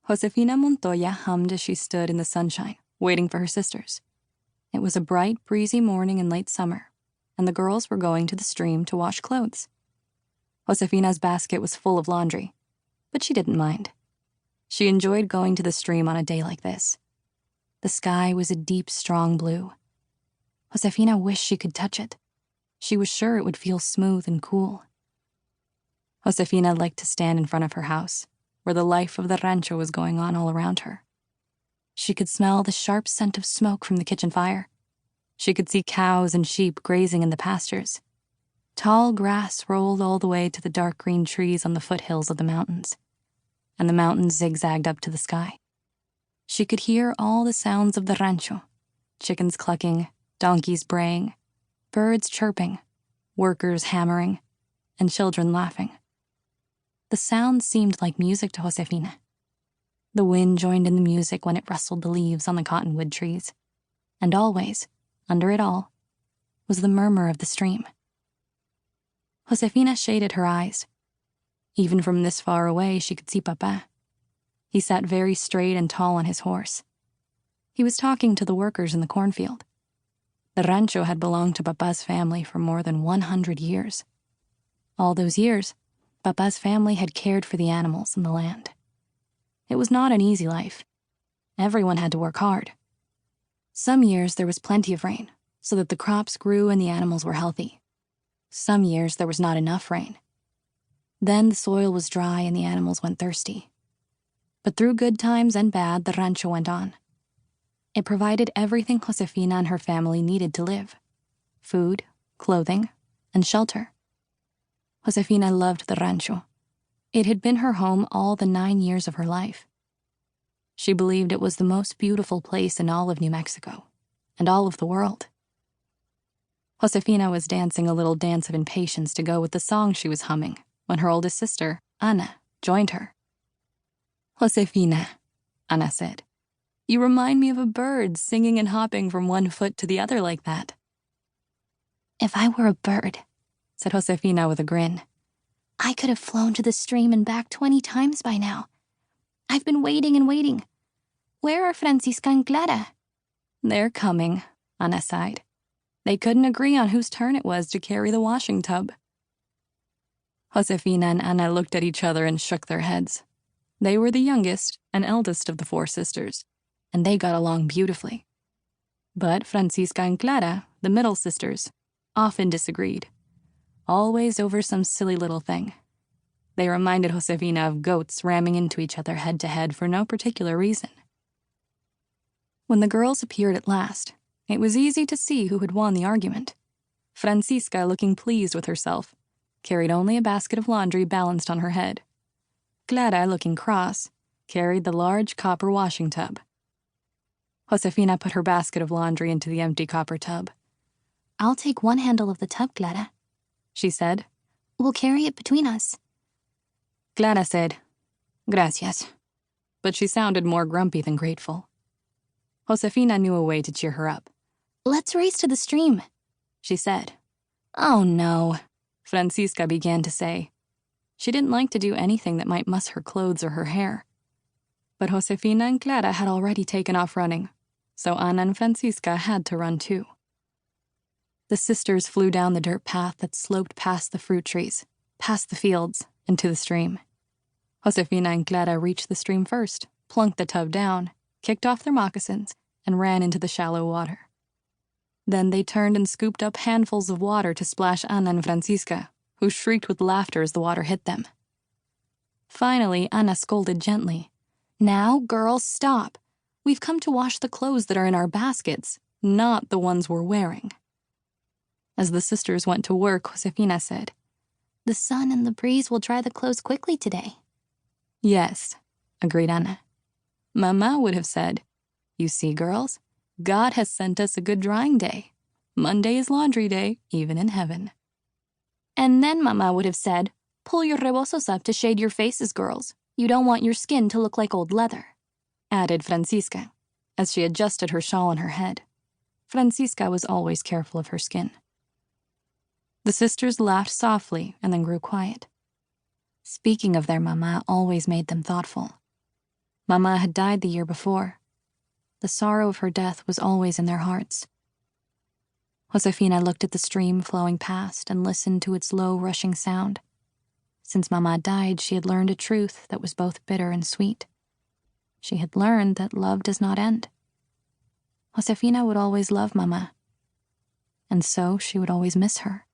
Josefina Montoya hummed as she stood in the sunshine, waiting for her sisters. It was a bright, breezy morning in late summer, and the girls were going to the stream to wash clothes. Josefina's basket was full of laundry, but she didn't mind. She enjoyed going to the stream on a day like this. The sky was a deep, strong blue. Josefina wished she could touch it. She was sure it would feel smooth and cool. Josefina liked to stand in front of her house, where the life of the rancho was going on all around her. She could smell the sharp scent of smoke from the kitchen fire. She could see cows and sheep grazing in the pastures. Tall grass rolled all the way to the dark green trees on the foothills of the mountains, and the mountains zigzagged up to the sky. She could hear all the sounds of the rancho: chickens clucking, donkeys braying, birds chirping, workers hammering, and children laughing. The sound seemed like music to Josefina. The wind joined in the music when it rustled the leaves on the cottonwood trees, and always, under it all, was the murmur of the stream. Josefina shaded her eyes. Even from this far away, she could see Papa. He sat very straight and tall on his horse. He was talking to the workers in the cornfield. The rancho had belonged to Papa's family for more than 100 years. All those years, Papa's family had cared for the animals and the land. It was not an easy life. Everyone had to work hard. Some years there was plenty of rain, so that the crops grew and the animals were healthy. Some years there was not enough rain. Then the soil was dry and the animals went thirsty. But through good times and bad, the rancho went on. It provided everything Josefina and her family needed to live: food, clothing, and shelter. Josefina loved the rancho. It had been her home all the 9 years of her life. She believed it was the most beautiful place in all of New Mexico, and all of the world. Josefina was dancing a little dance of impatience to go with the song she was humming when her oldest sister, Ana, joined her. "Josefina," Ana said, "you remind me of a bird singing and hopping from one foot to the other like that." "If I were a bird," said Josefina with a grin, "I could have flown to the stream and back 20 times by now. I've been waiting and waiting. Where are Francisca and Clara?" "They're coming," Ana sighed. They couldn't agree on whose turn it was to carry the washing tub. Josefina and Ana looked at each other and shook their heads. They were the youngest and eldest of the 4 sisters, and they got along beautifully. But Francisca and Clara, the middle sisters, often disagreed, always over some silly little thing. They reminded Josefina of goats ramming into each other head to head for no particular reason. When the girls appeared at last, it was easy to see who had won the argument. Francisca, looking pleased with herself, carried only a basket of laundry balanced on her head. Clara, looking cross, carried the large copper washing tub. Josefina put her basket of laundry into the empty copper tub. "I'll take one handle of the tub, Clara," she said. "We'll carry it between us." Clara said, "Gracias," but she sounded more grumpy than grateful. Josefina knew a way to cheer her up. "Let's race to the stream," she said. "Oh, no," Francisca began to say. She didn't like to do anything that might muss her clothes or her hair. But Josefina and Clara had already taken off running, so Ana and Francisca had to run too. The sisters flew down the dirt path that sloped past the fruit trees, past the fields, and to the stream. Josefina and Clara reached the stream first, plunked the tub down, kicked off their moccasins, and ran into the shallow water. Then they turned and scooped up handfuls of water to splash Ana and Francisca, who shrieked with laughter as the water hit them. Finally, Ana scolded gently. "Now, girls, stop. We've come to wash the clothes that are in our baskets, not the ones we're wearing." As the sisters went to work, Josefina said, "The sun and the breeze will dry the clothes quickly today." "Yes," agreed Ana. Mamá would have said, "You see, girls, God has sent us a good drying day. Monday is laundry day, even in heaven." And then Mamá would have said, "Pull your rebozos up to shade your faces, girls. You don't want your skin to look like old leather," added Francisca, as she adjusted her shawl on her head. Francisca was always careful of her skin. The sisters laughed softly and then grew quiet. Speaking of their Mamá always made them thoughtful. Mamá had died the year before. The sorrow of her death was always in their hearts. Josefina looked at the stream flowing past and listened to its low, rushing sound. Since Mamá died, she had learned a truth that was both bitter and sweet. She had learned that love does not end. Josefina would always love Mamá, and so she would always miss her.